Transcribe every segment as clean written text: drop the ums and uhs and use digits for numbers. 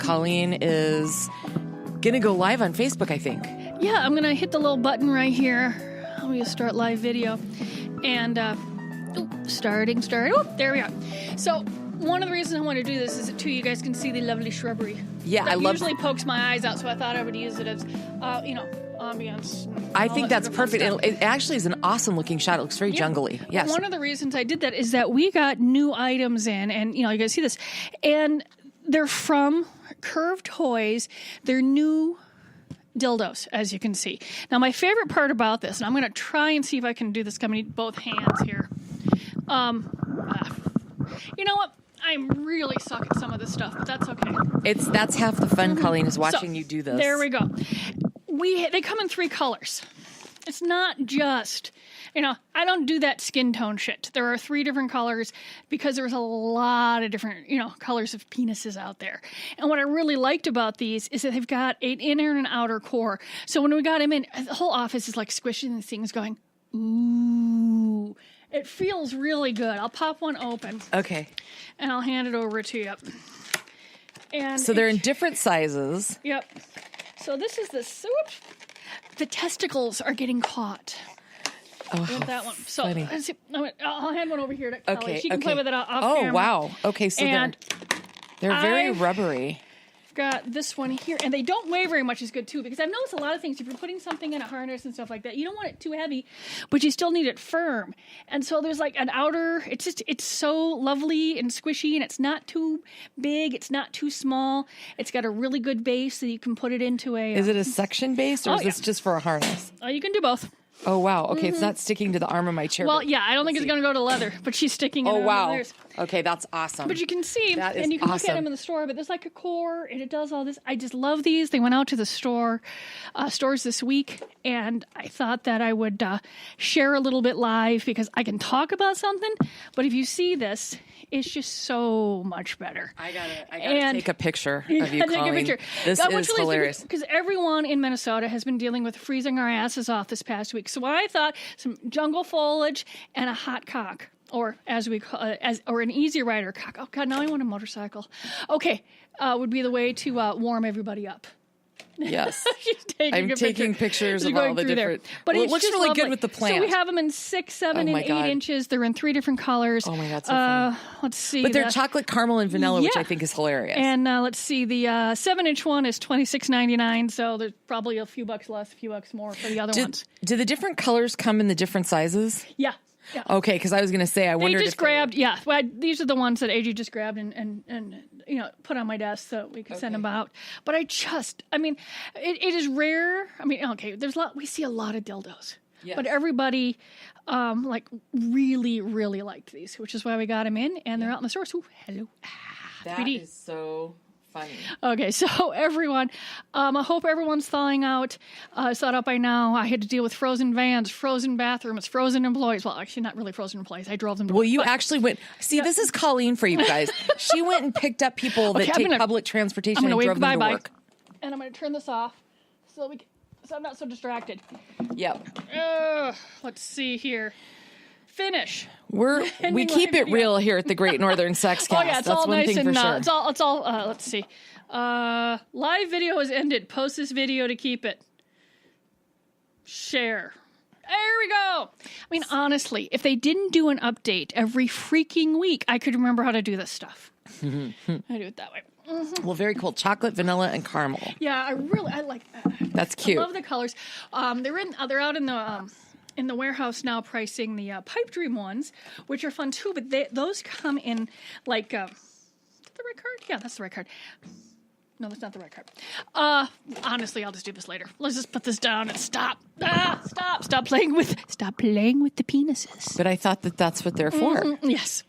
Colleen is going to go live on Facebook, I think. Yeah, I'm going to hit the little button right here. I'm going to start live video. And, starting. Oh, there we are. So, one of the reasons I want to do this is that, too, you guys can see the lovely shrubbery. Yeah, that usually pokes my eyes out, so I thought I would use it as, ambience. I think that's perfect. It actually is an awesome-looking shot. It looks very jungly. Yes. One of the reasons I did that is that we got new items in, and, you guys see this, and they're from Curve Toys. They're new dildos, as you can see. Now, my favorite part about this, and I'm going to try and see if I can do this. I'm going to need both hands here. You know what? I'm really suck at some of this stuff, but that's okay. That's half the fun, Colleen, is watching you do this. There we go. They come in 3 colors. It's not just, I don't do that skin tone shit. There are 3 different colors because there's a lot of different, colors of penises out there. And what I really liked about these is that they've got an inner and an outer core. So when we got them in, the whole office is like squishing these things going, ooh. It feels really good. I'll pop one open. Okay. And I'll hand it over to you. And so they're in different sizes. Yep. So this is the testicles are getting caught. Oh, with that one. So funny. I'll hand one over here to Kelly. Okay. She can play with it off camera. Oh, wow. Okay, so they're very rubbery. Got this one here, and they don't weigh very much is good too, because I've noticed a lot of things, if you're putting something in a harness and stuff like that, you don't want it too heavy, but you still need it firm. And so there's like an outer, it's so lovely and squishy, and it's not too big, it's not too small. It's got a really good base that you can put it into a... Is it a section base, or is this just for a harness? You can do both. Oh, wow. Okay, It's not sticking to the arm of my chair. Well, yeah, I don't think it's going to go to leather, but she's sticking it Oh, wow. Theirs. Okay, that's awesome. But you can see, that is and you can look awesome. at them in the store, but there's like a core, and it does all this. I just love these. They went out to the stores this week, and I thought that I would share a little bit live, because I can talk about something, but if you see this, it's just so much better. I gotta take a picture of you, Colleen. Take a picture. This is hilarious. Because everyone in Minnesota has been dealing with freezing our asses off this past week. So I thought some jungle foliage and a hot cock, or as we call or an easy rider cock. Oh God, now I want a motorcycle. Okay, would be the way to warm everybody up. Yes. I'm taking pictures of all the different... But it looks really good with the plant. So we have them in 6, 7, and 8 inches. They're in 3 different colors. Oh my God, so funny. Let's see. But they're chocolate, caramel, and vanilla, which I think is hilarious. And let's see. The 7-inch one is $26.99, so there's probably a few bucks less, a few bucks more for the other ones. Do the different colors come in the different sizes? Yeah. Okay, because I was going to say, I wondered if grabbed, well, these are the ones that AJ just grabbed and put on my desk so we could send them out. But it is rare. I mean, okay, we see a lot of dildos. Yes. But everybody, really, really liked these, which is why we got them in, and they're out in the stores. Ooh, hello. That is so funny. Okay, so everyone, I hope everyone's thawing out. It's thawed out by now. I had to deal with frozen vans, frozen bathrooms, frozen employees. Well, actually, not really frozen employees. I drove them to work. Well, you actually went... See, this is Colleen for you guys. She went and picked up people that take public transportation and drove them to work. And I'm going to turn this off so I'm not so distracted. Yep. Let's see here. Finish. We keep it real here at the Great Northern Sexcast. Oh yeah, it's That's all one nice thing and for sure. it's all. Let's see. Live video has ended. Post this video to keep it. Share. There we go. I mean, honestly, if they didn't do an update every freaking week, I could remember how to do this stuff. I do it that way. Well, very cool. Chocolate, vanilla, and caramel. Yeah, I like that. That's cute. I love the colors. They're out in the warehouse now pricing the Pipe Dream ones, which are fun too, but those come in like, is that the right card? Yeah, that's the right card. No, that's not the right card. Honestly, I'll just do this later. Let's just put this down and stop. Stop playing with the penises. But I thought that's what they're for. Yes.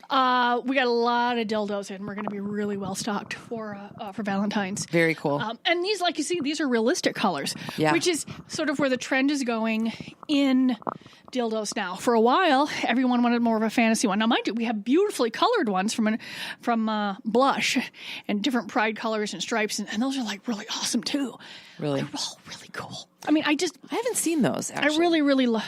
We got a lot of dildos in. We're going to be really well stocked for Valentine's. Very cool. And these, like you see, these are realistic colors, which is sort of where the trend is going in dildos now. For a while, everyone wanted more of a fantasy one. Now, mind you, we have beautifully colored ones from Blush and different pride colors and stripes, and those are like really awesome too. Really? They're all really cool. I mean, I haven't seen those, actually. I really, really love...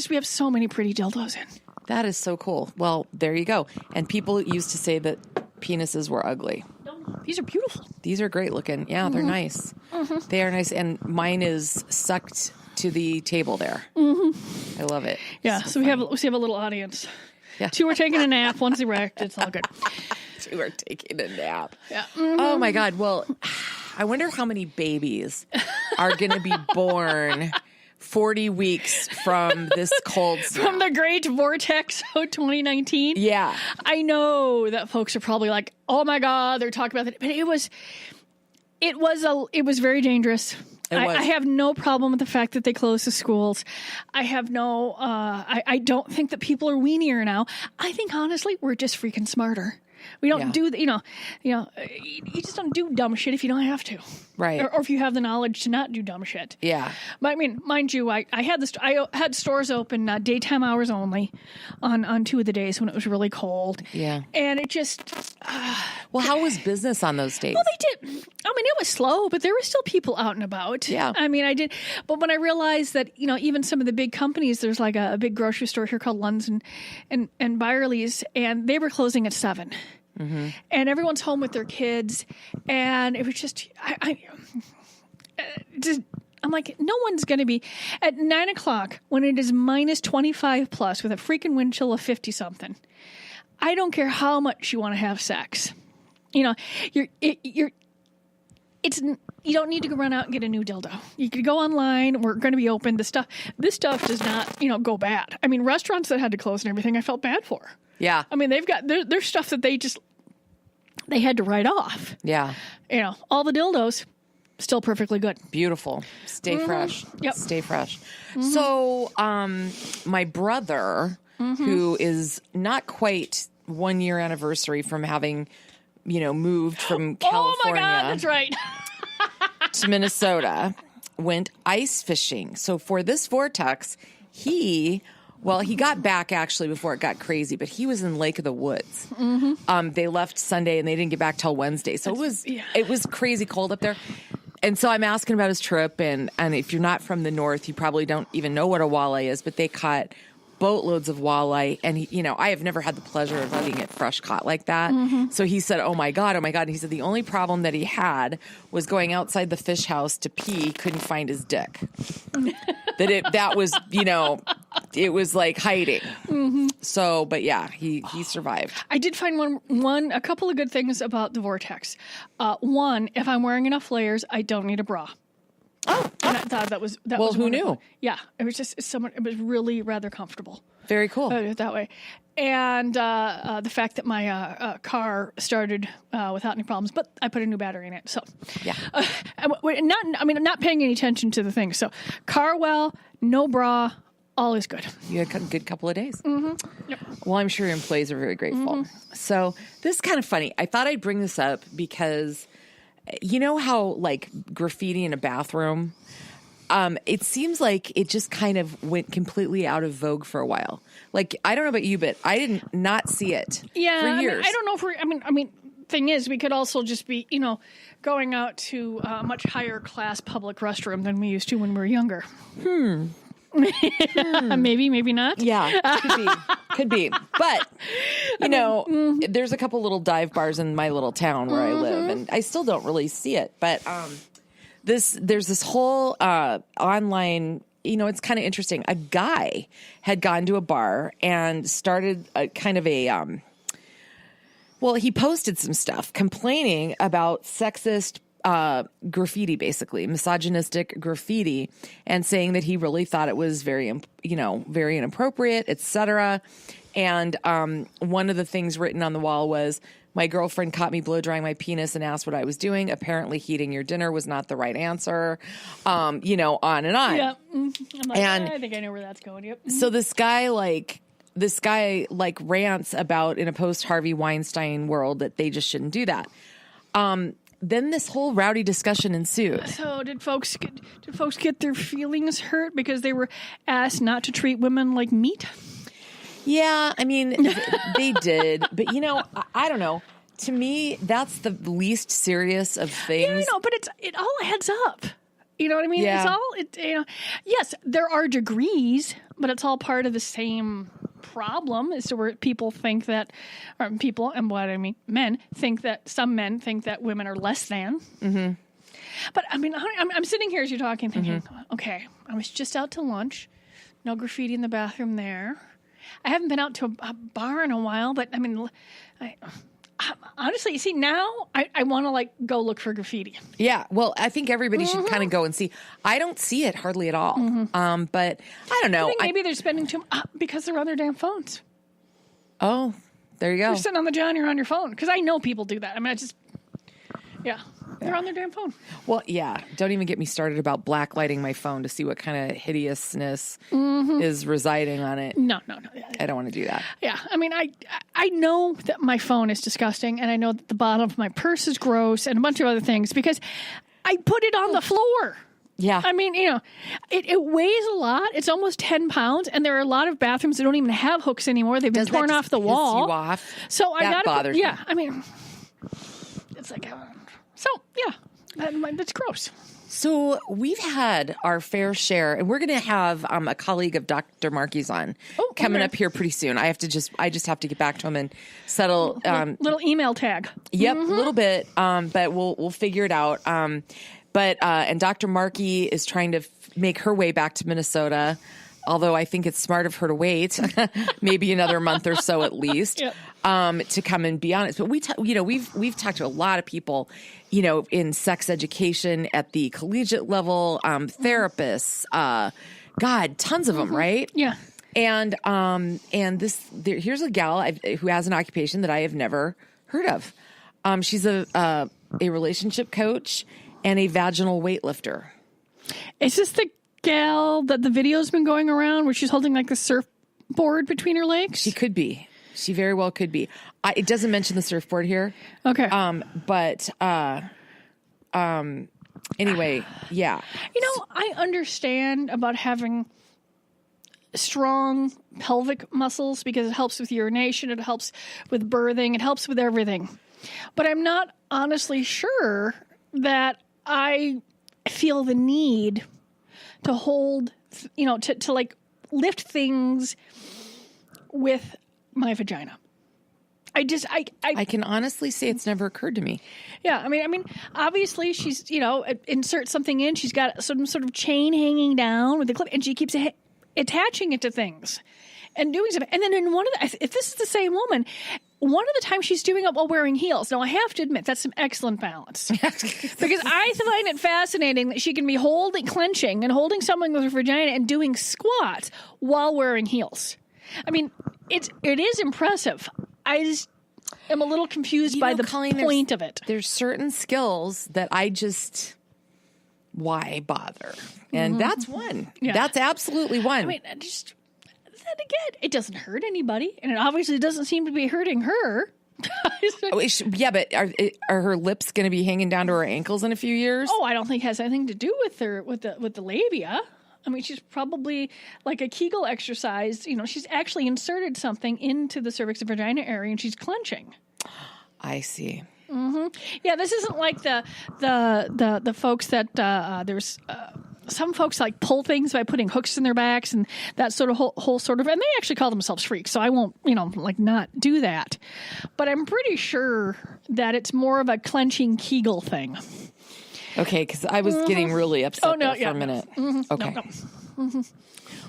we have so many pretty dildos in. That is so cool. Well, there you go. And people used to say that penises were ugly. Don't These are beautiful. These are great looking. Yeah, they're nice. They are nice. And mine is sucked to the table there. I love it. Yeah, so we have a little audience. Yeah. 2 are taking a nap, one's erect. It's all good. 2 are taking a nap. Yeah. Oh my God. Well, I wonder how many babies are going to be born 40 weeks from this cold snap. From the great vortex of 2019. Yeah. I know that folks are probably like, oh my God, they're talking about that. But it was very dangerous. I have no problem with the fact that they closed the schools. I have no, I don't think that people are weenier now. I think honestly, we're just freaking smarter. We don't do, you just don't do dumb shit if you don't have to. Right. Or if you have the knowledge to not do dumb shit. Yeah. But I mean, mind you, I had stores open daytime hours only on 2 of the days when it was really cold. Yeah. And it just... well, how was business on those days? Well, they did. I mean, it was slow, but there were still people out and about. Yeah. I mean, I did. But when I realized that, even some of the big companies, there's like a big grocery store here called Lund's and Byerly's, and they were closing at 7. And everyone's home with their kids, and it was just, I'm like, no one's going to be at 9 o'clock when it is minus 25 plus with a freaking wind chill of 50 something. I don't care how much you want to have sex. You don't need to go run out and get a new dildo. You could go online. We're going to be open. This stuff does not, go bad. I mean, restaurants that had to close and everything, I felt bad for. Yeah. I mean, there's stuff that they had to write off. Yeah. All the dildos, still perfectly good. Beautiful. Stay fresh. Yep. Stay fresh. So, my brother, who is not quite 1 year anniversary from having, moved from California. Oh my God, that's right. to Minnesota, went ice fishing. So for this vortex, he got back actually before it got crazy, but he was in Lake of the Woods. They left Sunday and they didn't get back till Wednesday. So it was crazy cold up there. And so I'm asking about his trip. And if you're not from the north, you probably don't even know what a walleye is, but they caught boatloads of walleye. And, I have never had the pleasure of getting it fresh caught like that. So he said, oh my God. And he said the only problem that he had was going outside the fish house to pee, couldn't find his dick. That was, it was like hiding. So, but yeah, he survived. I did find a couple of good things about the vortex. One, if I'm wearing enough layers, I don't need a bra. Oh, and I thought that was well. Who knew? Yeah, it was just it was really rather comfortable. Very cool. That way, and the fact that my car started without any problems, but I put a new battery in it. So yeah, I'm not paying any attention to the thing. So car no bra. All is good. You had a good couple of days. Yep. Well, I'm sure your employees are very grateful. So this is kind of funny. I thought I'd bring this up because you know how like graffiti in a bathroom, it seems like it just kind of went completely out of vogue for a while. Like, I don't know about you, but I did not see it for years. I don't know if thing is, we could also just be, going out to a much higher class public restroom than we used to when we were younger. Maybe not. Yeah, could be. But there's a couple little dive bars in my little town where I live, and I still don't really see it. But there's this whole online. It's kind of interesting. A guy had gone to a bar and started a kind of a. He posted some stuff complaining about sexist graffiti, basically misogynistic graffiti, and saying that he really thought it was very inappropriate, etc. And one of the things written on the wall was, "My girlfriend caught me blow drying my penis and asked what I was doing. Apparently heating your dinner was not the right answer." On and on. Yeah. I'm like, I think I know where that's going. Yep. So this guy rants about, in a post Harvey Weinstein world, that they just shouldn't do that. Then this whole rowdy discussion ensued. So did folks get their feelings hurt because they were asked not to treat women like meat? Yeah, I mean, they did. But, I don't know. To me, that's the least serious of things. Yeah, I know, but it all adds up. You know what I mean? Yeah. It's all, yes, there are degrees, but it's all part of the same problem as to where people think that, or people, and what I mean, some men think that women are less than. Mm-hmm. But I mean, I'm sitting here as you're talking, thinking, okay, I was just out to lunch, no graffiti in the bathroom there. I haven't been out to a bar in a while, but I mean, honestly, you see, now I want to like go look for graffiti. Yeah, well, I think everybody should kind of go and see. I don't see it hardly at all. But I don't know. I think maybe they're spending too much because they're on their damn phones. Oh, there you go. You're sitting on the John, you're on your phone. Because I know people do that. I mean, they're on their damn phone. Well, yeah. Don't even get me started about blacklighting my phone to see what kind of hideousness is residing on it. No. I don't want to do that. Yeah. I mean, I know that my phone is disgusting, and I know that the bottom of my purse is gross, and a bunch of other things, because I put it on the floor. Yeah. I mean, it weighs a lot. It's almost 10 pounds, and there are a lot of bathrooms that don't even have hooks anymore. They've been torn off the wall. You off? So I got to bothers me. Yeah. I mean, it's like... So, yeah, that's gross. So we've had our fair share, and we're going to have a colleague of Dr. Markey's on coming up here pretty soon. I just have to get back to him and settle. Little email tag. Yep, a little bit, but we'll figure it out. And Dr. Markey is trying to make her way back to Minnesota. Although I think it's smart of her to wait, maybe another month or so at least, to come and be honest. But we've talked to a lot of people, in sex education at the collegiate level, therapists, tons of them, right? Yeah. And here's a gal who has an occupation that I have never heard of. She's a relationship coach and a vaginal weightlifter. Is this the gal that the video's been going around where she's holding like the surfboard between her legs? She could be. She very well could be. It doesn't mention the surfboard here. Okay. Anyway, yeah. I understand about having strong pelvic muscles because it helps with urination, it helps with birthing, it helps with everything. But I'm not honestly sure that I feel the need to hold, to like lift things with my vagina. I can honestly say it's never occurred to me. Yeah, I mean, obviously she's, insert something in. She's got some sort of chain hanging down with the clip, and she keeps attaching it to things and doing something. And then in if this is the same woman, one of the times she's doing it while wearing heels. Now, I have to admit, that's some excellent balance. Because I find it fascinating that she can be clenching and holding someone with her vagina and doing squats while wearing heels. I mean, it is impressive. I just am a little confused by the point of it. There's certain skills that why bother? And that's one. Yeah. That's absolutely one. I mean, then again, it doesn't hurt anybody, and it obviously doesn't seem to be hurting her. But are her lips going to be hanging down to her ankles in a few years? Oh, I don't think it has anything to do with the labia. I mean, she's probably like a Kegel exercise. She's actually inserted something into the cervix and vagina area, and she's clenching. I see. Mm-hmm. Yeah, this isn't like the folks that there's some folks like pull things by putting hooks in their backs and that sort of whole sort of, and they actually call themselves freaks. So I won't, not do that. But I'm pretty sure that it's more of a clenching Kegel thing. Okay, because I was getting really upset for a minute. No. Okay. No. Mm-hmm.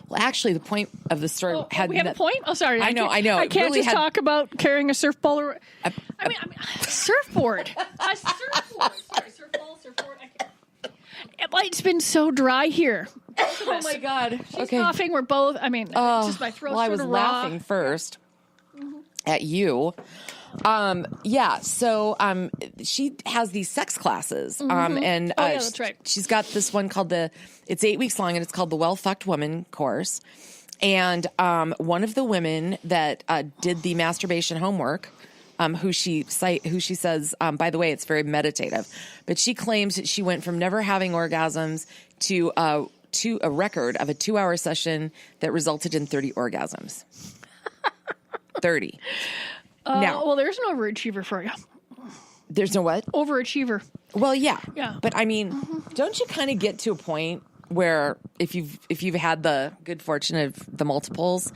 Well, actually, the point of the story we have a point? Oh, sorry. I know. I can't really talk about carrying a surfboard. I mean, surfboard. A surfboard. Sorry, surfboard. It's been so dry here. Oh my God. She's coughing. We're both. I mean, it's just my throat's I was laughing first at you. So she has these sex classes. And that's right. She's got this one called it's 8 weeks long, and it's called the Well Fucked Woman course. And one of the women that did the masturbation homework, who she says, by the way, it's very meditative, but she claims that she went from never having orgasms to a record of a 2-hour session that resulted in 30 orgasms. 30. Well, there's an overachiever for you. There's no what? Overachiever. Well, yeah. Yeah. But I mean, don't you kind of get to a point where if you've had the good fortune of the multiples,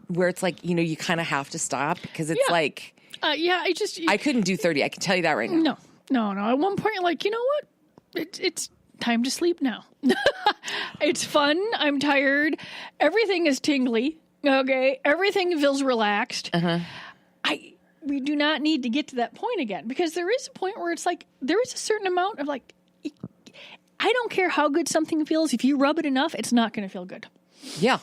where it's like, you kind of have to stop because it's like, I couldn't do 30. I can tell you that right now. No. At one point, you're like, you know what? It's time to sleep now. It's fun. I'm tired. Everything is tingly. Okay. Everything feels relaxed. We do not need to get to that point again because there is a point where it's like, there is a certain amount of like, I don't care how good something feels. If you rub it enough, it's not going to feel good. Yeah.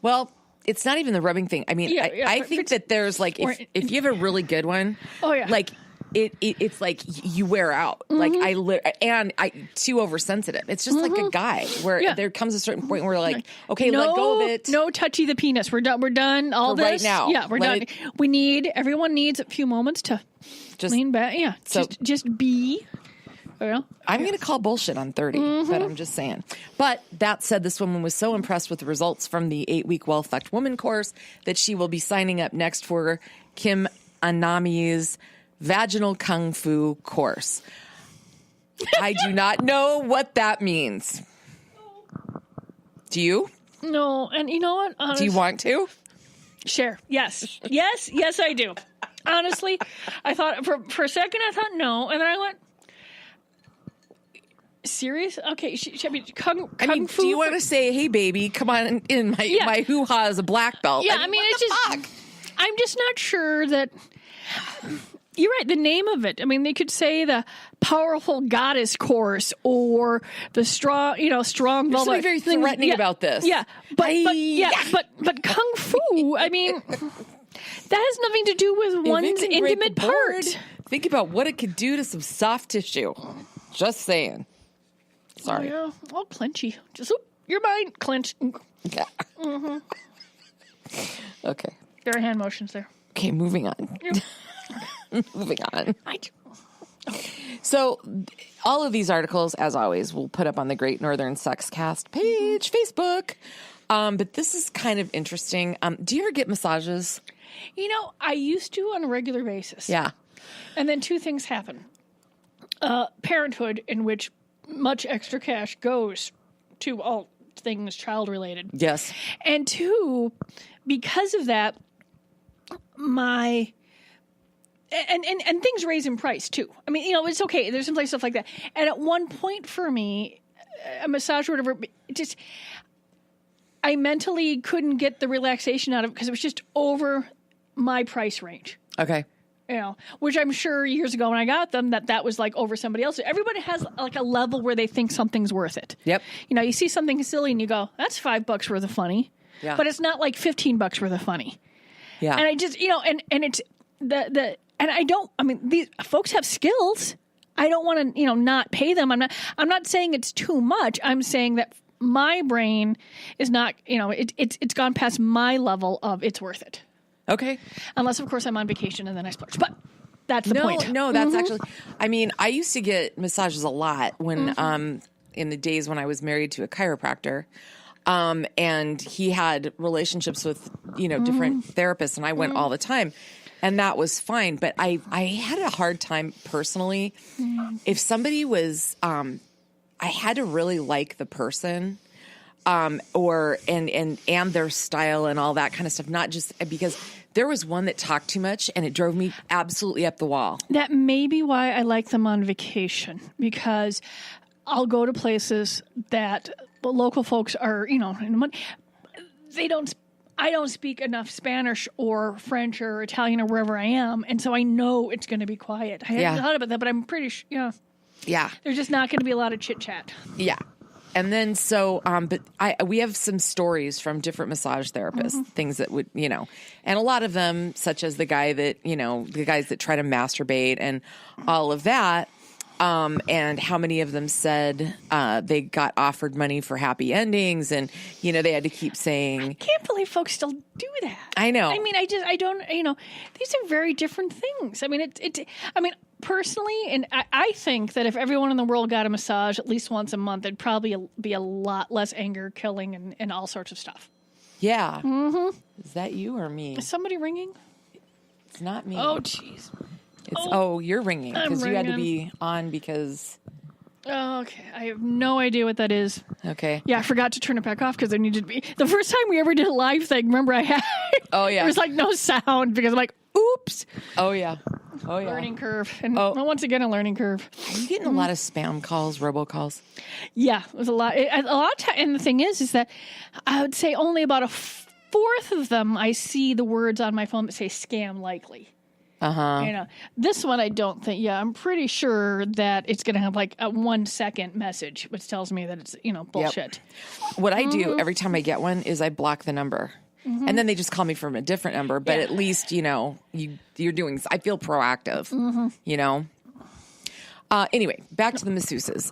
Well, it's not even the rubbing thing. I mean, I think that there's like, if you have a really good one, like it's like you wear out. Like I'm too oversensitive. It's just like a guy where there comes a certain point where you're like, okay, let go of it. No touchy the penis. We're done. We're done. All this right now. Yeah, we're done. Everyone needs a few moments to just lean back. Yeah. So, just be. I'm going to call bullshit on 30, but I'm just saying. But that said, this woman was so impressed with the results from the 8-week well-fucked woman course that she will be signing up next for Kim Anami's vaginal kung fu course. I do not know what that means. Do you? No, and you know what? Do you want to? Sure. Yes, I do. Honestly, I thought for a second I thought no, and then I went. Serious? Okay, kung fu. Do you want to say, "Hey, baby, come on in my hoo-ha is a black belt"? Yeah, I mean it's just. I'm just not sure that. You're right. The name of it. I mean, they could say the powerful goddess course or the strong. Strong. There's something very threatening about this. Yeah, but kung fu. I mean, that has nothing to do with one's intimate part. Think about what it could do to some soft tissue. Just saying. Sorry. Oh, yeah. All clenchy. Just, you're mine. Clench. Yeah. Okay. There are hand motions there. Okay, moving on. Moving on. So, all of these articles, as always, we'll put up on the Great Northern Sexcast page, Facebook. But this is kind of interesting. Do you ever get massages? I used to on a regular basis. Yeah. And then two things happen. Parenthood, in which much extra cash goes to all things child related. Yes. And two, because of that, and things raise in price too. I mean, it's okay. There's some place stuff like that. And at one point for me, a massage or whatever, I mentally couldn't get the relaxation out of it because it was just over my price range. Okay. Which I'm sure years ago when I got them, that was like over somebody else. Everybody has like a level where they think something's worth it. Yep. You see something silly and you go, that's $5 worth of funny. Yeah. But it's not like $15 worth of funny. Yeah. And I just, and it's and I don't, I mean, these folks have skills. I don't want to, not pay them. I'm not saying it's too much. I'm saying that my brain is not, it's gone past my level of it's worth it. Okay. Unless, of course, I'm on vacation and then I splurge. But that's the point. No, that's actually, I mean, I used to get massages a lot when, in the days when I was married to a chiropractor. And he had relationships with, different therapists, and I went all the time. And that was fine. But I had a hard time personally. If somebody was, I had to really like the person. And their style and all that kind of stuff, not just because there was one that talked too much and it drove me absolutely up the wall. That may be why I like them on vacation, because I'll go to places that the local folks are, I don't speak enough Spanish or French or Italian or wherever I am. And so I know it's going to be quiet. I haven't thought about that, but I'm pretty sure, Yeah. There's just not going to be a lot of chit chat. Yeah. And then we have some stories from different massage therapists, things that would, and a lot of them, such as the guys that try to masturbate and all of that. And how many of them said they got offered money for happy endings, and they had to keep saying, I can't believe folks still do that. I know. I mean, I don't. These are very different things. I mean, personally, and I think that if everyone in the world got a massage at least once a month, it'd probably be a lot less anger, killing, and all sorts of stuff. Yeah. Is that you or me? Is somebody ringing? It's not me. Oh, jeez. You're ringing because you had to be on because Oh, okay. I have no idea what that is. Okay. Yeah, I forgot to turn it back off because there needed to be. The first time we ever did a live thing, remember I had. Oh, yeah. There was like no sound because I'm like, oops. Oh, yeah. Oh, yeah. Learning curve. And once again, a learning curve. Are you getting a lot of spam calls, robocalls? Yeah, it was a lot. A lot of time. And the thing is that I would say only about a fourth of them I see the words on my phone that say scam likely. Uh-huh. This one I don't think. Yeah, I'm pretty sure that it's going to have like a 1 second message, which tells me that it's, bullshit. Yep. What I do every time I get one is I block the number. And then they just call me from a different number. But at least, you're doing, I feel proactive, Anyway, back to the masseuses.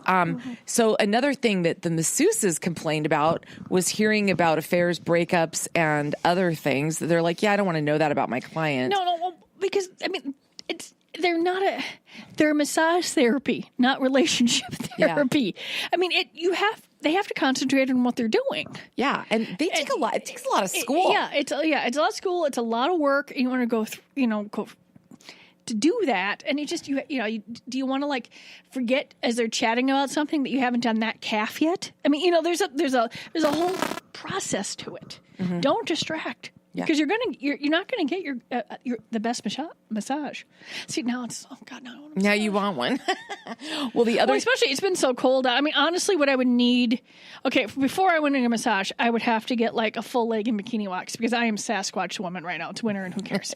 So another thing that the masseuses complained about was hearing about affairs, breakups, and other things. They're like, yeah, I don't want to know that about my client. No, because, they're massage therapy, not relationship therapy. Yeah. I mean, they have to concentrate on what they're doing. Yeah, and they take a lot. It takes a lot of school. It's a lot of school. It's a lot of work. You want to go through, to do that, and do you want to like forget as they're chatting about something that you haven't done that calf yet? I mean, there's a whole process to it. Mm-hmm. Don't distract. Because you're not gonna get your the best massage. See, now it's now you want one. Well, especially it's been so cold. I mean, honestly, what I would need, before I went into a massage, I would have to get like a full leg in bikini wax because I am Sasquatch woman right now. It's winter and who cares?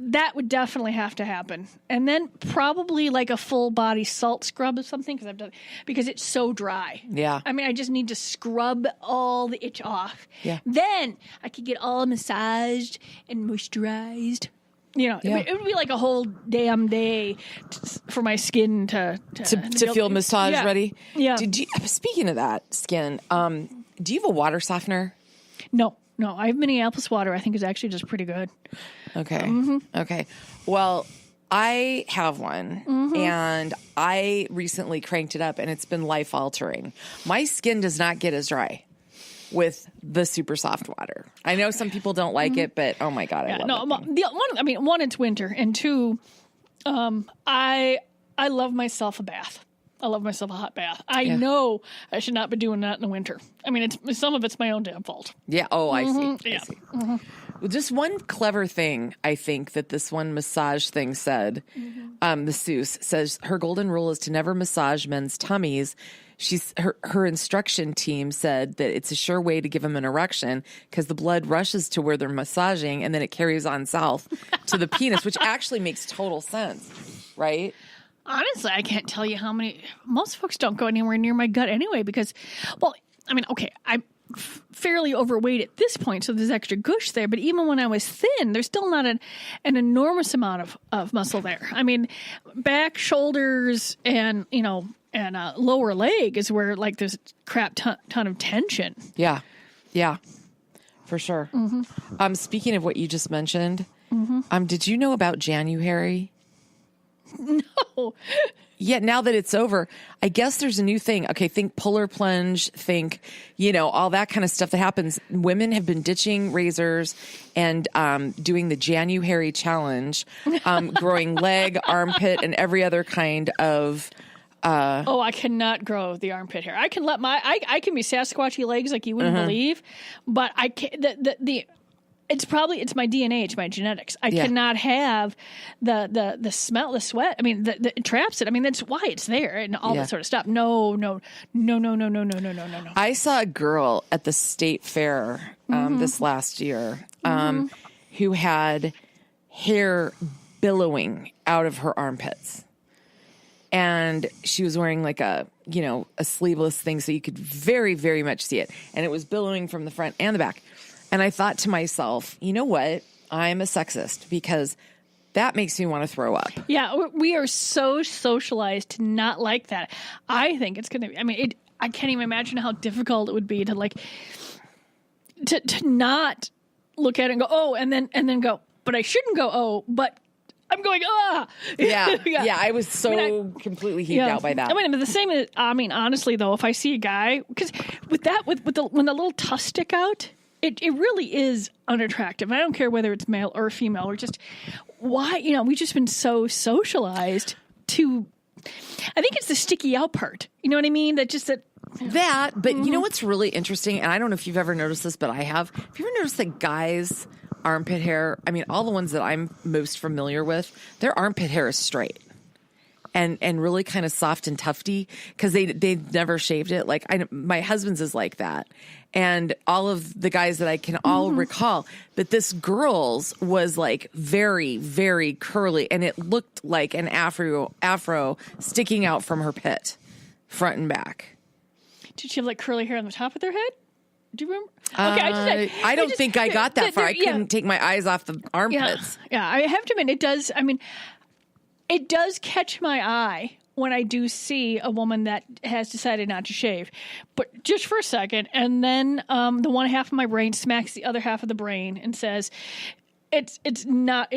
That would definitely have to happen, and then probably like a full body salt scrub or something because it's so dry. Yeah, I mean, I just need to scrub all the itch off. Yeah. Then I could get all massaged and moisturized. It would be like a whole damn day for my skin to feel massage ready. Yeah. Speaking of that skin, do you have a water softener? No. I have Minneapolis water. I think is actually just pretty good. Okay. Mm-hmm. Okay. Well, I have one, and I recently cranked it up, and it's been life altering. My skin does not get as dry with the super soft water. I know some people don't like it, but oh my God, I love it. One, it's winter, and two, I love myself a bath. I love myself a hot bath. I know I should not be doing that in the winter. I mean, some of it's my own damn fault. Yeah. Oh, I see. Yeah. I see. Mm-hmm. Well, just one clever thing I think that this one massage thing said, masseuse says her golden rule is to never massage men's tummies. Her instruction team said that it's a sure way to give them an erection because the blood rushes to where they're massaging and then it carries on south to the penis, which actually makes total sense, right? Honestly, I can't tell you how many. Most folks don't go anywhere near my gut anyway because, I'm fairly overweight at this point, so there's extra gush there. But even when I was thin, there's still not an enormous amount of muscle there. I mean, back, shoulders, and lower leg is where like there's a crap ton of tension. Yeah, for sure. Mm-hmm. Speaking of what you just mentioned, did you know about January? No. Yeah, now that it's over, I guess there's a new thing. Okay, think polar plunge, think, all that kind of stuff that happens. Women have been ditching razors and doing the January challenge, growing leg, armpit, and every other kind of... I cannot grow the armpit hair. I can I can be Sasquatchy legs like you wouldn't believe, but I can't, it's my DNA, it's my genetics. I cannot have the smell, the sweat. I mean, it traps it. I mean, that's why it's there and all that sort of stuff. No. I saw a girl at the state fair this last year who had hair billowing out of her armpits. And she was wearing like a sleeveless thing so you could very, very much see it. And it was billowing from the front and the back. And I thought to myself, you know what? I'm a sexist because that makes me want to throw up. Yeah, we are so socialized to not like that. I think it's going to be, I can't even imagine how difficult it would be to like, to not look at it and go, oh, and then go, but I shouldn't go, oh, but I'm going, ah. Yeah. I was so completely heaved out by that. The same is, honestly though, if I see a guy, because when the little tusk stick out, it really is unattractive. I don't care whether it's male or female or just why, we've just been so socialized to I think it's the sticky out part. You know what I mean? But you know what's really interesting, and I don't know if you've ever noticed this, but I have. Have you ever noticed that guys' armpit hair, I mean, all the ones that I'm most familiar with, their armpit hair is straight and really kind of soft and tufty because they never shaved it. Like my husband's is like that. And all of the guys that I can all recall, but this girl's was like very, very curly, and it looked like an afro sticking out from her pit, front and back. Did she have like curly hair on the top of their head? Do you remember? Okay, I don't think I got that far. I couldn't take my eyes off the armpits. Yeah, I have to admit, it does. I mean, it does catch my eye when I do see a woman that has decided not to shave, but just for a second, and then the one half of my brain smacks the other half of the brain and says, "It's not.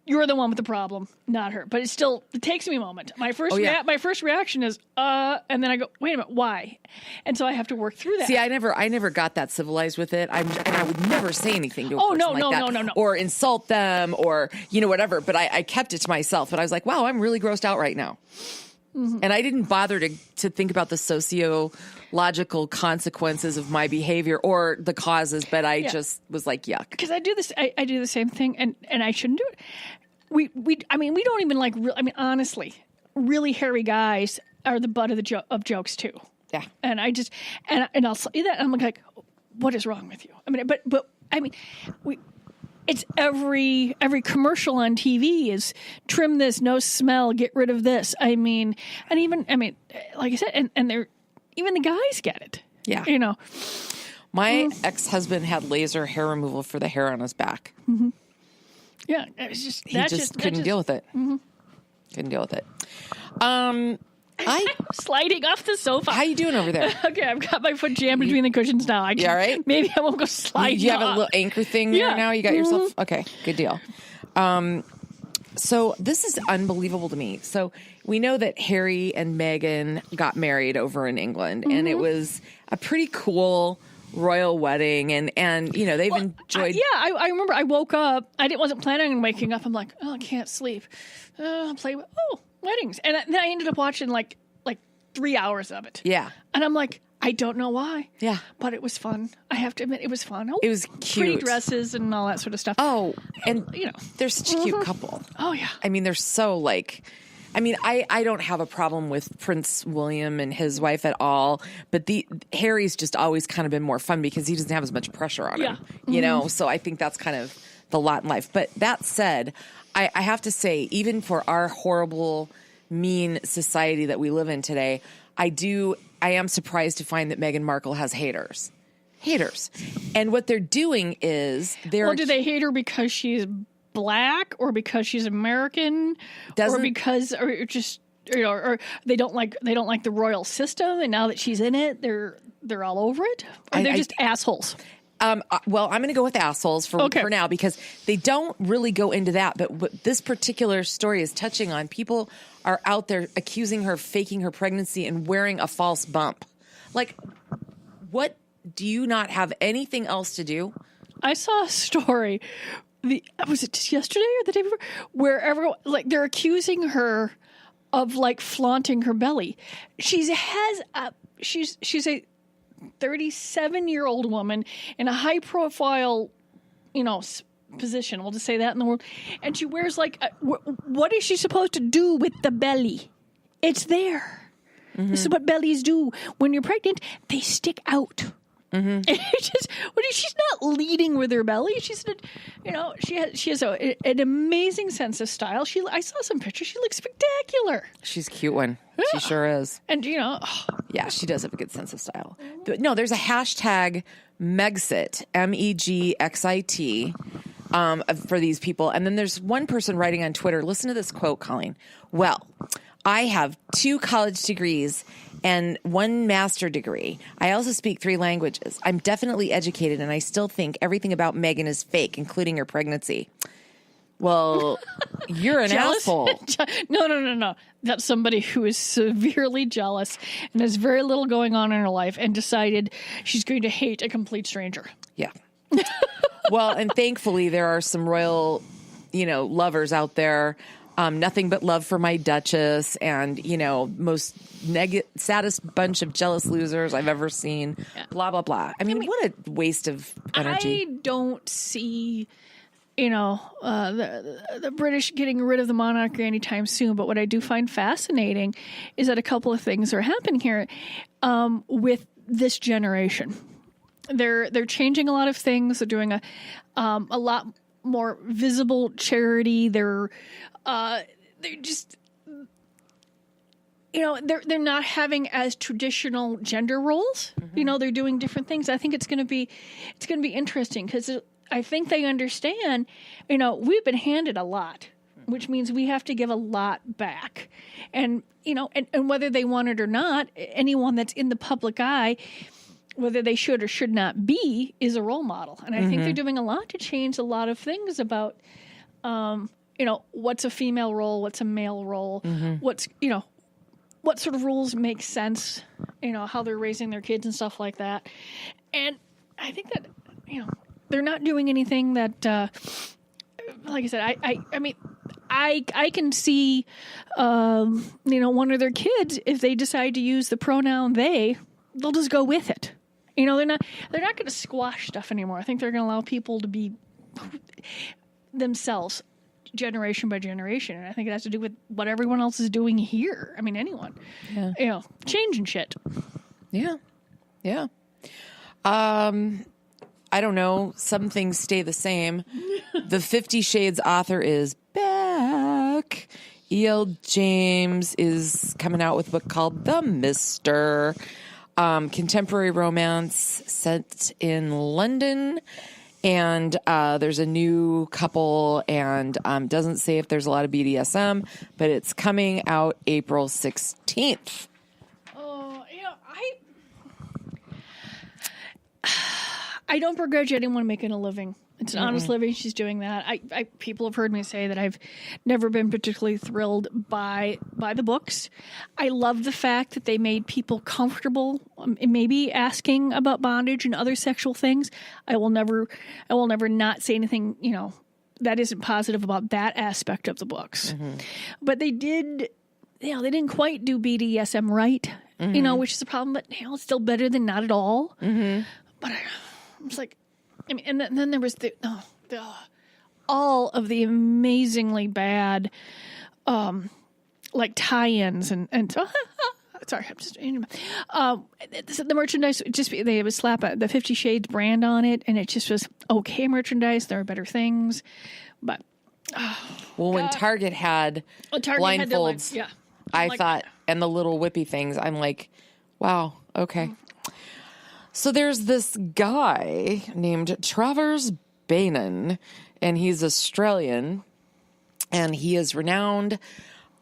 You're the one with the problem, not her." But it takes me a moment. My first reaction is, and then I go, "Wait a minute, why?" And so I have to work through that. See, I never got that civilized with it. And I would never say anything to a person like that. No. Or insult them or, whatever. But I kept it to myself. But I was like, wow, I'm really grossed out right now. Mm-hmm. And I didn't bother to think about the sociological consequences of my behavior or the causes, but I just was like, yuck. Because I do this, I do the same thing, and I shouldn't do it. We don't even like. Honestly, really hairy guys are the butt of jokes too. Yeah. And I just and I'll say that, and I'm like, what is wrong with you? I mean, but it's every commercial on TV is trim this, no smell, get rid of this. I mean, like I said, and they're even the guys get it. Yeah. My ex-husband had laser hair removal for the hair on his back. Mm-hmm. Yeah, it was just he just couldn't deal with it. Mm-hmm. Couldn't deal with it. I'm sliding off the sofa. How you doing over there? Okay, I've got my foot jammed between the cushions now. You all right? Maybe I won't go sliding. You have a little anchor thing there now? You got yourself? Okay, good deal. So this is unbelievable to me. So we know that Harry and Meghan got married over in England, and it was a pretty cool royal wedding, and they've enjoyed. I remember I woke up. I wasn't planning on waking up. I'm like, oh, I can't sleep. I'll play. Weddings, and then I ended up watching like 3 hours of it. Yeah, and I'm like, I don't know why. Yeah, but it was fun. I have to admit, it was fun. It was cute, pretty dresses and all that sort of stuff. Oh, and they're such a cute couple. Oh yeah, I mean, they're so like. I mean, I don't have a problem with Prince William and his wife at all, but Harry's just always kind of been more fun because he doesn't have as much pressure on him, So I think that's kind of the lot in life. But that said, I have to say, even for our horrible, mean society that we live in today, I am surprised to find that Meghan Markle has haters. And what they're doing is do they hate her because she's black or because she's American or they don't like the royal system, and now that she's in it, they're all over it, or they're just assholes? Well, I'm going to go with assholes for now because they don't really go into that. But what this particular story is touching on, people are out there accusing her of faking her pregnancy and wearing a false bump. Like, what? Do you not have anything else to do? I saw a story. Was it just yesterday or the day before? Where everyone, like, they're accusing her of like flaunting her belly. She's a 37-year-old woman in a high profile, position. We'll just say that in the world. And she wears like, what is she supposed to do with the belly? It's there. Mm-hmm. This is what bellies do. When you're pregnant, they stick out. Mm-hmm. She's not leading with her belly. She has an amazing sense of style. I saw some pictures. She looks spectacular. She's a cute one. Yeah. She sure is. And yeah, she does have a good sense of style. No, there's a hashtag Megxit, MEGXIT, for these people. And then there's one person writing on Twitter. Listen to this quote, Colleen. Well, I have 2 college degrees and 1 master degree. I also speak 3 languages. I'm definitely educated, and I still think everything about Meghan is fake, including her pregnancy. Well, you're an asshole. No. That's somebody who is severely jealous and has very little going on in her life and decided she's going to hate a complete stranger. Yeah. Well, and thankfully there are some royal, lovers out there. nothing but love for my Duchess, and most saddest bunch of jealous losers I've ever seen. Blah blah blah. I mean, what a waste of energy. I don't see the British getting rid of the monarchy anytime soon. But what I do find fascinating is that a couple of things are happening here with this generation. They're changing a lot of things. They're doing a lot more visible charity. They're just they're not having as traditional gender roles. Mm-hmm. They're doing different things. I think it's going to be interesting because I think they understand. We've been handed a lot, which means we have to give a lot back, and whether they want it or not, anyone that's in the public eye, whether they should or should not be, is a role model. And I think they're doing a lot to change a lot of things about, what's a female role, what's a male role, what's, what sort of rules make sense, how they're raising their kids and stuff like that. And I think that, they're not doing anything that, like I said, I mean, I can see, one of their kids, if they decide to use the pronoun they'll just go with it. They're not going to squash stuff anymore. I think they're going to allow people to be themselves generation by generation. And I think it has to do with what everyone else is doing here. I mean, anyone, changing shit. Yeah. Yeah. I don't know. Some things stay the same. The 50 Shades author is back. E.L. James is coming out with a book called The Mister. Contemporary romance set in London. And there's a new couple, and doesn't say if there's a lot of BDSM, but it's coming out April 16th. I don't begrudge anyone making a living. It's an honest living. She's doing that. People have heard me say that I've never been particularly thrilled by the books. I love the fact that they made people comfortable, maybe asking about bondage and other sexual things. I will never not say anything, that isn't positive about that aspect of the books. But they did, they didn't quite do BDSM right, which is a problem. But it's still better than not at all. But I was like. I mean, and then there was all of the amazingly bad, like tie-ins and sorry, I'm just the merchandise. They would slap the 50 Shades brand on it, and it just was okay merchandise. There are better things, but when Target had blindfolds, I thought, and the little whippy things, I'm like, wow, okay. So there's this guy named Travers Bainan, and he's Australian, and he is renowned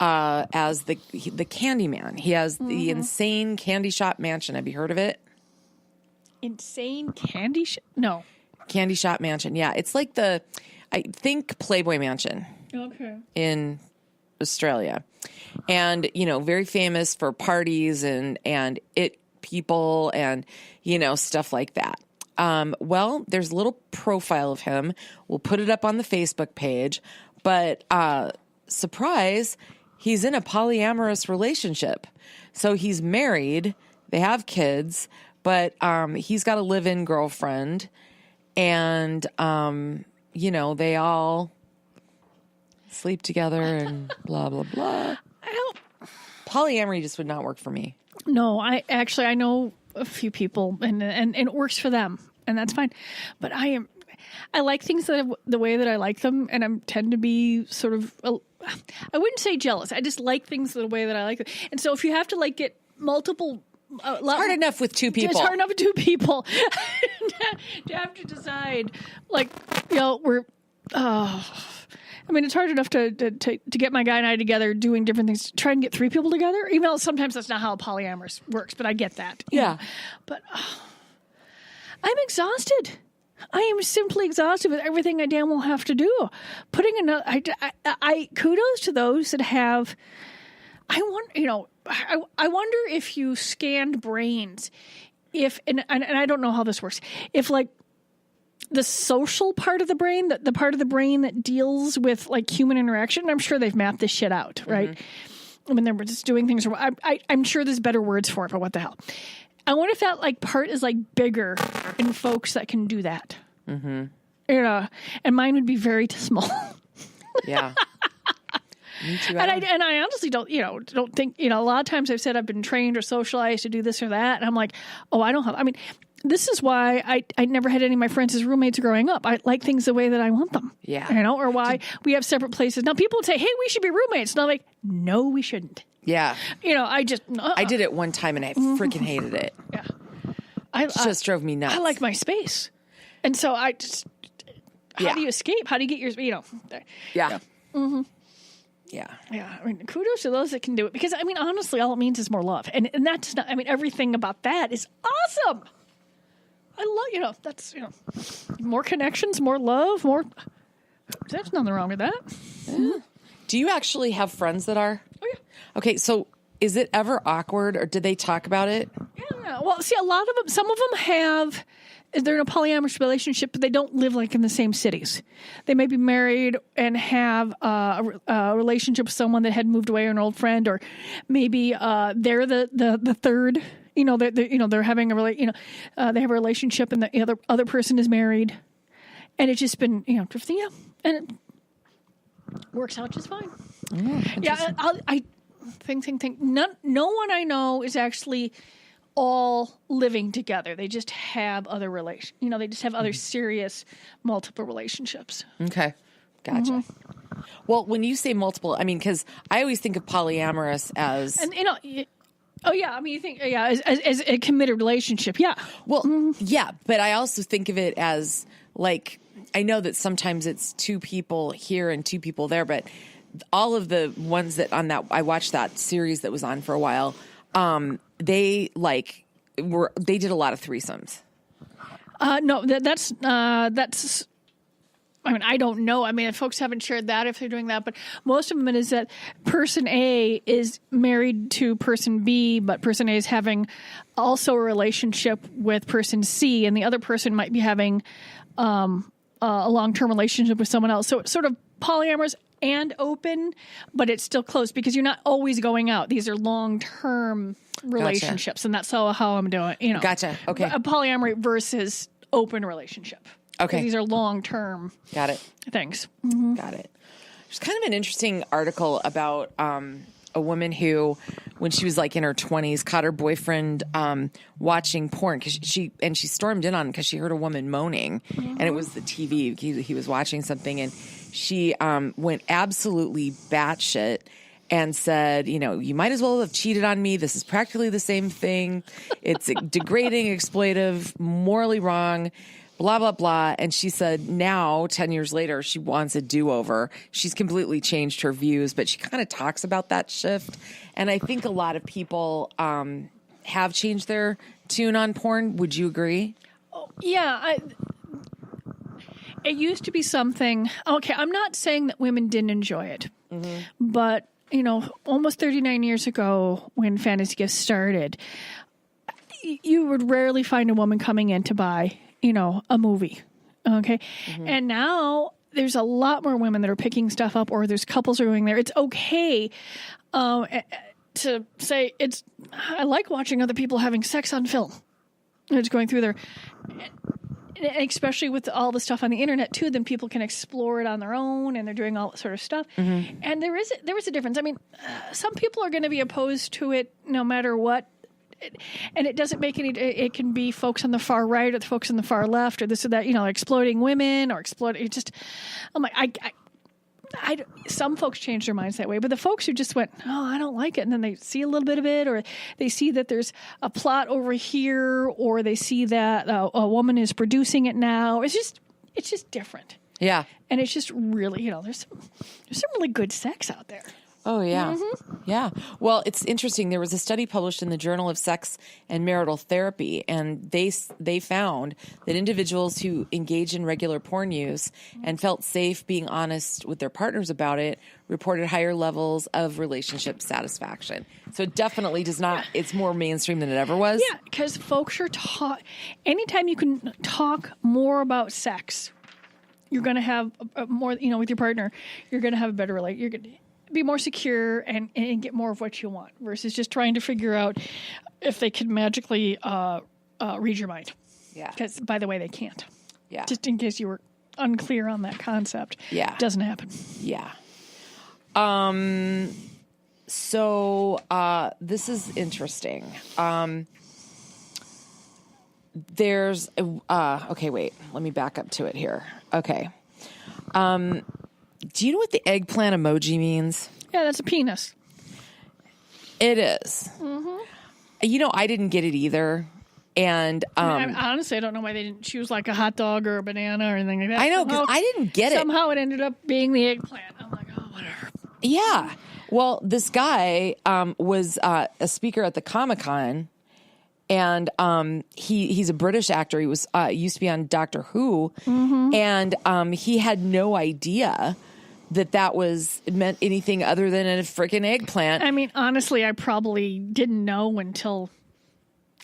as the Candyman. He has the insane candy shop mansion. Have you heard of it? Insane candy shop? No. Candy shop mansion. Yeah, it's like I think Playboy Mansion. Okay. In Australia, and very famous for parties and it. People and stuff like that. Well, there's a little profile of him. We'll put it up on the Facebook page, but surprise, he's in a polyamorous relationship. So he's married, they have kids, but he's got a live-in girlfriend, and they all sleep together and blah blah blah. Polyamory just would not work for me. No, I know a few people, and it works for them, and that's fine. But I like things the way that I like them, and I tend to be sort of, I wouldn't say jealous. I just like things the way that I like them. And so if you have to get multiple, it's hard enough with two people. It's hard enough with two people to have to decide, we're. I mean, it's hard enough to get my guy and I together doing different things. Try and get three people together, even though sometimes that's not how polyamorous works. But I get that. Yeah. But I'm exhausted. I am simply exhausted with everything I damn well have to do. Putting another, I kudos to those that have. I wonder if you scanned brains, and I don't know how this works. If the social part of the brain, the part of the brain that deals with like human interaction. I'm sure they've mapped this shit out, right? I mean, they're just doing things. I'm sure there's better words for it, but what the hell? I wonder if that like part is like bigger in folks that can do that. You know, and mine would be very small. Yeah. Me too. And I honestly don't think, a lot of times I've said I've been trained or socialized to do this or that. And I'm like, oh, I don't have, I mean, this is why I never had any of my friends as roommates growing up. I like things the way that I want them. Yeah. Or why we have separate places. Now people would say, hey, we should be roommates. And I'm like, no, we shouldn't. Yeah. I did it one time and I freaking hated it. Yeah. It just drove me nuts. I like my space. And so I just, how do you escape? How do you get your, Yeah. Yeah. Yeah. I mean, kudos to those that can do it because, I mean, honestly, all it means is more love. And that's not, I mean, everything about that is awesome. I love, that's, more connections, more love, more, there's nothing wrong with that. Yeah. Do you actually have friends that are? Oh, yeah. Okay. So is it ever awkward or did they talk about it? Yeah. Well, see, a lot of them, some of them they're in a polyamorous relationship, but they don't live like in the same cities. They may be married and have a relationship with someone that had moved away, or an old friend, or maybe they're the third. They're having they have a relationship, and the other person is married, and it's just been drifting out, and it works out just fine. Yeah, I think no one I know is actually all living together. They just have other they just have other serious multiple relationships. Okay. Gotcha. Well, when you say multiple, I mean, because I always think of polyamorous as... And, oh, yeah. I mean, you think, as a committed relationship. Yeah. Well, yeah. But I also think of it as, like, I know that sometimes it's two people here and two people there, but all of the ones that I watched that series that was on for a while, they did a lot of threesomes. No, that's. I mean, I don't know. I mean, if folks haven't shared that, if they're doing that, but most of them it is that person A is married to person B, but person A is having also a relationship with person C, and the other person might be having a long-term relationship with someone else. So it's sort of polyamorous and open, but it's still closed because you're not always going out. These are long-term relationships, Gotcha. And that's how I'm doing. Gotcha. Okay. A polyamory versus open relationship. Okay. These are long-term. Got it. Things. Got it. There's kind of an interesting article about a woman who, when she was like in her 20s, caught her boyfriend watching porn because she stormed in on him because she heard a woman moaning, and it was the TV. He was watching something, and she went absolutely batshit and said, you might as well have cheated on me. This is practically the same thing. It's degrading, exploitive, morally wrong, blah, blah, blah. And she said now, 10 years later, she wants a do-over. She's completely changed her views, but she kind of talks about that shift. And I think a lot of people have changed their tune on porn. Would you agree? Oh, yeah. It used to be something. Okay, I'm not saying that women didn't enjoy it, but almost 39 years ago when Fantasy Gifts started, you would rarely find a woman coming in to buy, a movie. Okay. And now there's a lot more women that are picking stuff up, or there's couples are going there. It's okay to say I like watching other people having sex on film. It's going through there. Especially with all the stuff on the internet too, then people can explore it on their own, and they're doing all that sort of stuff. And there is a difference. I mean, some people are going to be opposed to it no matter what, and it doesn't make any. It can be folks on the far right or the folks on the far left or this or that. Exploiting women or exploiting. I'm like, some folks change their minds that way, but the folks who just went, oh, I don't like it, and then they see a little bit of it, or they see that there's a plot over here, or they see that a woman is producing it now. It's just different. Yeah, and it's just really, there's some really good sex out there. Oh, yeah. Yeah. Well, it's interesting. There was a study published in the Journal of Sex and Marital Therapy, and they found that individuals who engaged in regular porn use and felt safe being honest with their partners about it reported higher levels of relationship satisfaction. So it definitely does not, it's more mainstream than it ever was. Yeah, because folks are taught, anytime you can talk more about sex, you're going to have a more, with your partner, you're going to have a better relationship. You're going to be more secure and get more of what you want versus just trying to figure out if they could magically read your mind. Yeah. Because, by the way, they can't. Yeah. Just in case you were unclear on that concept. Yeah. It doesn't happen. Yeah. So this is interesting. There's okay, wait. Let me back up to it here. Okay. Do you know what the eggplant emoji means? Yeah, that's a penis. It is. Mm-hmm. I didn't get it either. And honestly, I don't know why they didn't choose like a hot dog or a banana or anything like that. I know, because I didn't get it. Somehow it ended up being the eggplant. I'm like, oh, whatever. Yeah. Well, this guy was a speaker at the Comic-Con, and he's a British actor. He was used to be on Doctor Who, and he had no idea that was meant anything other than a freaking eggplant. I mean, honestly, I probably didn't know until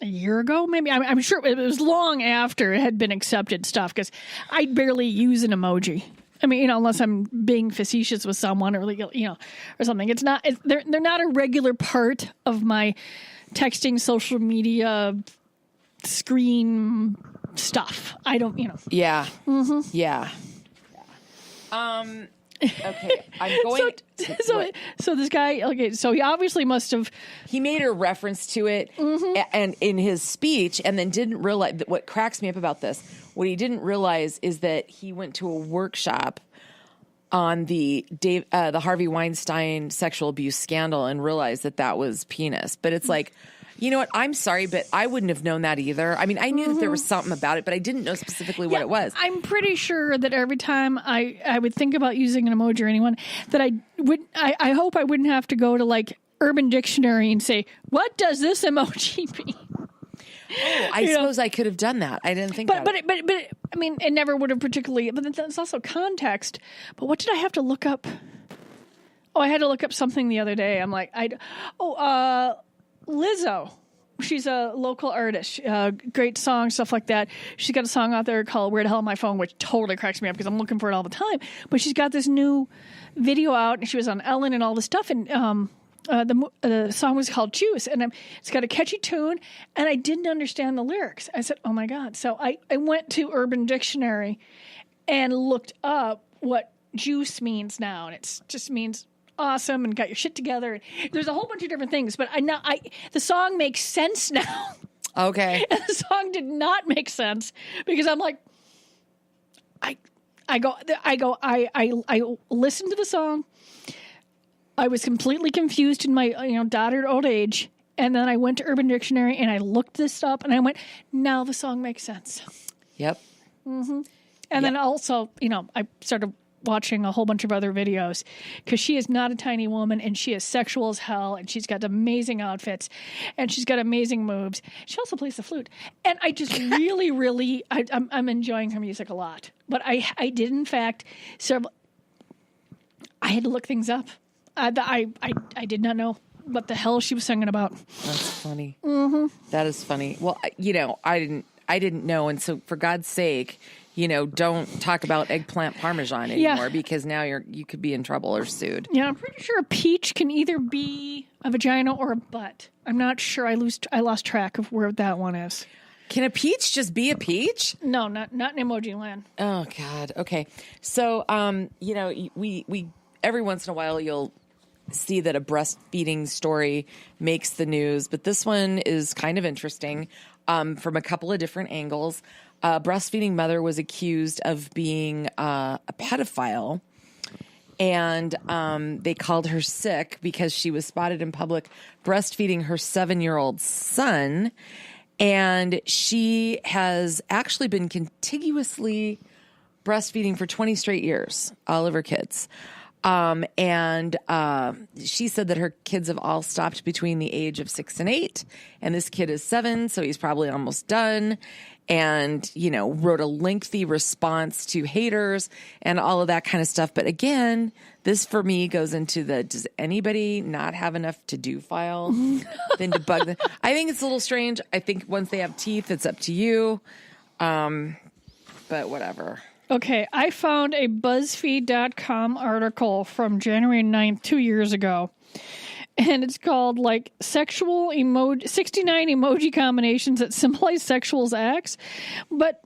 a year ago, maybe. I'm sure it was long after it had been accepted stuff, because I barely use an emoji. I mean, unless I'm being facetious with someone or or something. It's not. They're not a regular part of my texting, social media, screen stuff. I don't. Yeah. Mm-hmm. Yeah. Okay, I'm going. So this guy. Okay, so he obviously must have. He made a reference to it, and in his speech, and then didn't realize that. What cracks me up about this, what he didn't realize, is that he went to a workshop on the Harvey Weinstein sexual abuse scandal and realized that was penis. But it's like, you know what? I'm sorry, but I wouldn't have known that either. I mean, I knew that there was something about it, but I didn't know specifically what it was. I'm pretty sure that every time I would think about using an emoji or anyone, that I hope I wouldn't have to go to like Urban Dictionary and say, what does this emoji mean? Oh, I suppose I could have done that. I didn't think about it. But I mean, it never would have particularly, but that's also context. But what did I have to look up? Oh, I had to look up something the other day. I'm like, Lizzo. She's a local artist. Great song, stuff like that. She's got a song out there called Where the Hell Am I Phone, which totally cracks me up because I'm looking for it all the time. But she's got this new video out, and she was on Ellen and all this stuff. And the song was called Juice, and it's got a catchy tune, and I didn't understand the lyrics. I said, oh, my God. So I went to Urban Dictionary and looked up what juice means now, and it just means awesome and got your shit together. There's a whole bunch of different things, but the song makes sense now. Okay. And the song did not make sense because I'm like, I listened to the song. I was completely confused in my dotard old age, and then I went to Urban Dictionary and I looked this up, and I went, now the song makes sense. Yep. Mm-hmm. And then also, I started watching a whole bunch of other videos because she is not a tiny woman, and she is sexual as hell, and she's got amazing outfits, and she's got amazing moves. She also plays the flute, and I just really, really, I'm enjoying her music a lot. But I did in fact I had to look things up. I did not know what the hell she was singing about. That's funny. Mm-hmm. That is funny. Well, I didn't know, and so for God's sake, don't talk about eggplant parmesan anymore because now you could be in trouble or sued. Yeah, I'm pretty sure a peach can either be a vagina or a butt. I'm not sure. I lost track of where that one is. Can a peach just be a peach? No, not in emoji land. Oh God. Okay. So, we every once in a while you'll see that a breastfeeding story makes the news, but this one is kind of interesting from a couple of different angles. A breastfeeding mother was accused of being a pedophile, and they called her sick because she was spotted in public breastfeeding her 7-year-old son, and she has actually been contiguously breastfeeding for 20 straight years, all of her kids. And she said that her kids have all stopped between the age of 6 and 8. And this kid is 7, so he's probably almost done. And, wrote a lengthy response to haters and all of that kind of stuff. But again, this for me goes into does anybody not have enough to do file than to bug them? I think it's a little strange. I think once they have teeth, it's up to you. But whatever. Okay, I found a BuzzFeed.com article from January 9th, 2 years ago. And it's called, 69 emoji combinations that symbolize sexual acts. But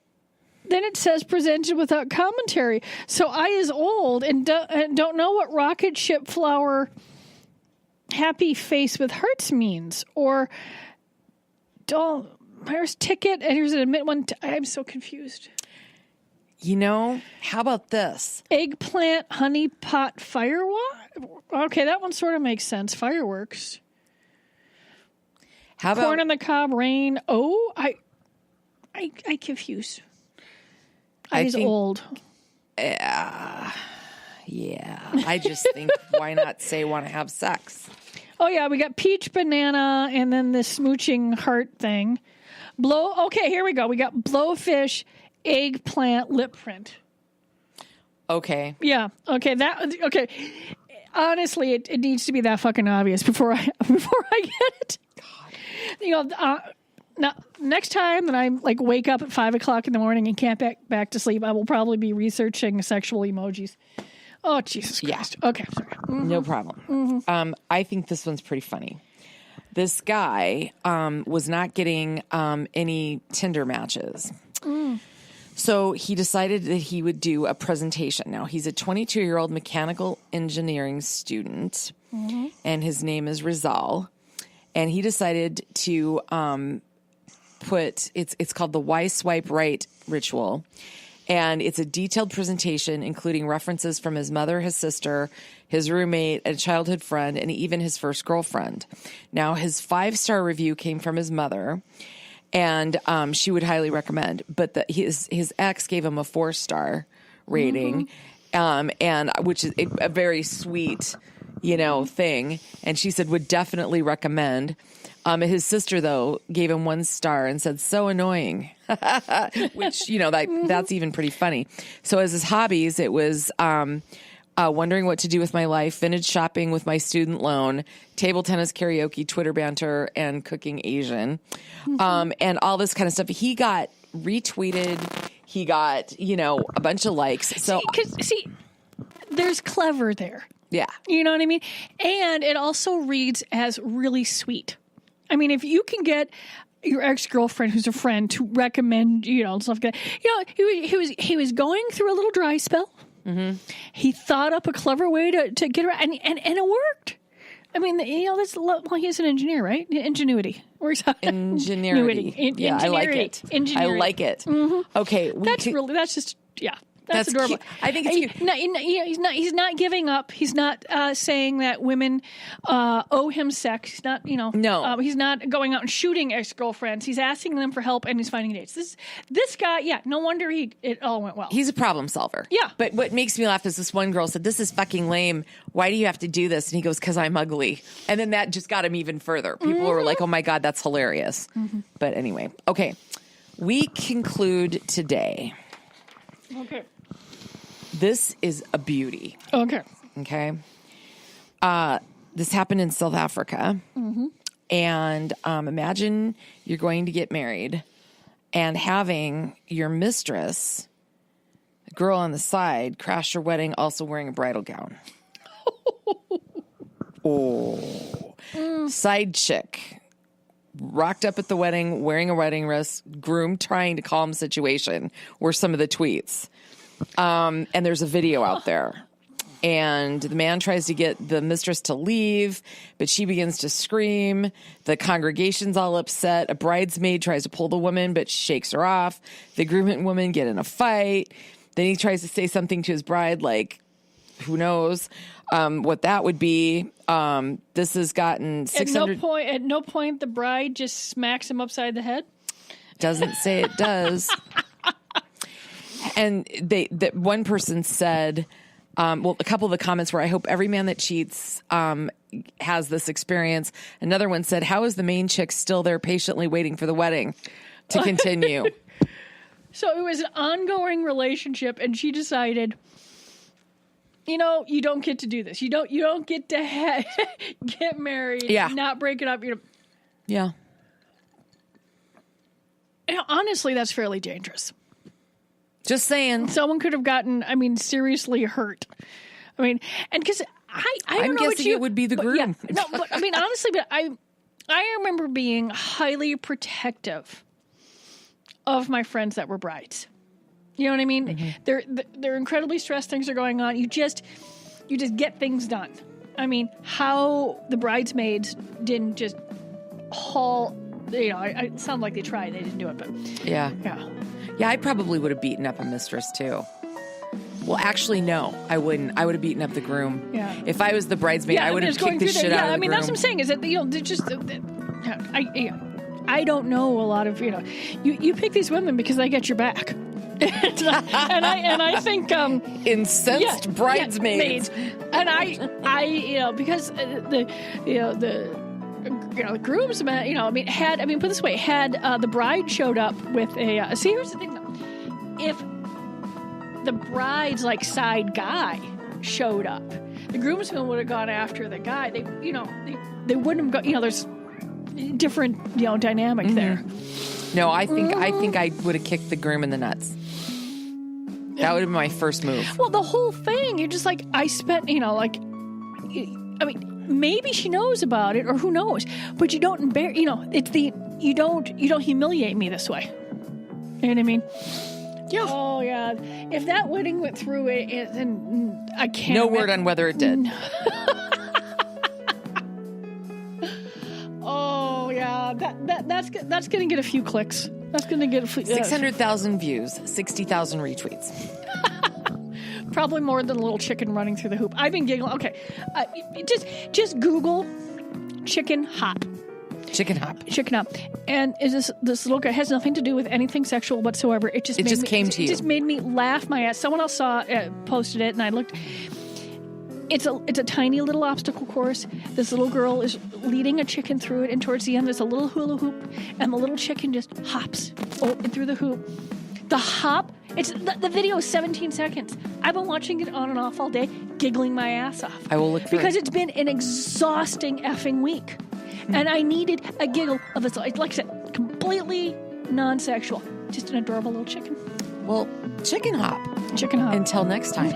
then it says presented without commentary. So I is old and don't know what rocket ship flower happy face with hearts means. Or here's ticket and here's an admit one. I'm so confused. How about this? Eggplant honey pot firework? Okay, that one sort of makes sense. Fireworks. How about corn on the cob rain? Oh, I confuse. I think, old. Yeah. I just think why not say want to have sex? Oh yeah, we got peach banana and then the smooching heart thing. Okay, here we go. We got blowfish. Eggplant lip print. Okay. Yeah. Okay. Okay. Honestly, it needs to be that fucking obvious before I get it. God. Now, next time that I wake up at 5 o'clock in the morning and can't back to sleep, I will probably be researching sexual emojis. Oh, Jesus Christ. Yeah. Okay. Sorry. Mm-hmm. No problem. Mm-hmm. I think this one's pretty funny. This guy was not getting any Tinder matches. So he decided that he would do a presentation. Now, he's a 22-year-old mechanical engineering student, and his name is Rizal. And he decided to it's called the Why Swipe Right ritual. And it's a detailed presentation, including references from his mother, his sister, his roommate, a childhood friend, and even his first girlfriend. Now, his 5-star review came from his mother. And she would highly recommend, but his ex gave him a 4-star rating, and which is a very sweet, thing. And she said would definitely recommend. His sister though gave him 1 star and said so annoying, which that's even pretty funny. So as his hobbies, it was wondering what to do with my life, vintage shopping with my student loan, table tennis, karaoke, Twitter banter, and cooking Asian, and all this kind of stuff. He got retweeted. He got, a bunch of likes. So see, there's clever there. Yeah. You know what I mean? And it also reads as really sweet. I mean, if you can get your ex-girlfriend who's a friend to recommend, stuff like that. He was going through a little dry spell. Mm-hmm. He thought up a clever way to get around, and it worked. I mean, he's an engineer, right? Ingenuity. Ingenuity. Yeah, I like it. Ingenuity. I like it. Mm-hmm. Okay. That's just, yeah. That's adorable. Cute. I think it's cute. He's not giving up. He's not saying that women owe him sex. He's not, No. He's not going out and shooting ex-girlfriends. He's asking them for help and he's finding dates. This guy, yeah, no wonder it all went well. He's a problem solver. Yeah. But what makes me laugh is this one girl said, "This is fucking lame. Why do you have to do this?" And he goes, "'Cause I'm ugly." And then that just got him even further. People were like, "Oh my God, that's hilarious." Mm-hmm. But anyway, okay. We conclude today. Okay. This is a beauty. Okay. Okay. This happened in South Africa. Mm-hmm. And imagine you're going to get married and having your mistress, a girl on the side, crash your wedding also wearing a bridal gown. Side chick. Rocked up at the wedding, wearing a wedding dress, groom trying to calm the situation were some of the tweets. And there's a video out there. And the man tries to get the mistress to leave, but she begins to scream. The congregation's all upset. A bridesmaid tries to pull the woman, but shakes her off. The groom and woman get in a fight. Then he tries to say something to his bride, like, who knows what that would be. This has gotten 600. At no point the bride just smacks him upside the head. Doesn't say it does. And that one person said, Well, a couple of the comments were, I hope every man that cheats has this experience. Another one said, how is the main chick still there patiently waiting for the wedding to continue? So it was an ongoing relationship, and she decided, you know, you don't get to do this. You don't get to get married, not break it up. Yeah. You know, honestly, that's fairly dangerous. Just saying. Someone could have gotten, seriously hurt. And because I don't know what guessing it would be the groom. Honestly, but I remember being highly protective of my friends that were brides. You know what I mean? Mm-hmm. They're incredibly stressed. Things are going on. You just get things done. How the bridesmaids didn't just haul. You know, I sound like they tried. They didn't do it, but yeah. I probably would have beaten up a mistress too. Well, actually, no, I wouldn't. I would have beaten up the groom. Yeah. If I was the bridesmaid, I would have kicked the shit out of the groom. That's what I'm saying. Is that I don't know a lot of you pick these women because they get your back. and I think incensed bridesmaids. And I because the groomsmen had put it this way, had the bride showed up with a see, here's the thing though, if the bride's side guy showed up, the groomsmen would have gone after the guy. They wouldn't have got, there's different dynamic there. No, I think I would have kicked the groom in the nuts. That would have been my first move. Well, the whole thing, you're just I spent, maybe she knows about it, or who knows, but you don't embarrass, you don't humiliate me this way. You know what I mean? Yeah. Oh yeah. If that wedding went through, then I can't. No word on whether it did. Oh yeah. That's gonna get a few clicks. That's gonna get 600,000 views, 60,000 retweets. Probably more than a little chicken running through the hoop. I've been giggling. Okay, just Google chicken hop. Chicken hop. Chicken hop. And is this little guy has nothing to do with anything sexual whatsoever. It just came to you. It just made me laugh my ass. Someone else saw posted it, and I looked. It's a tiny little obstacle course. This little girl is leading a chicken through it, and towards the end there's a little hula hoop, and the little chicken just hops through the hoop. The hop. The video is 17 seconds. I've been watching it on and off all day, giggling my ass off. I will look for because it's been an exhausting effing week. And I needed a giggle of it. Like I said, completely non-sexual. Just an adorable little chicken. Well, chicken hop. Chicken hop. Until next time.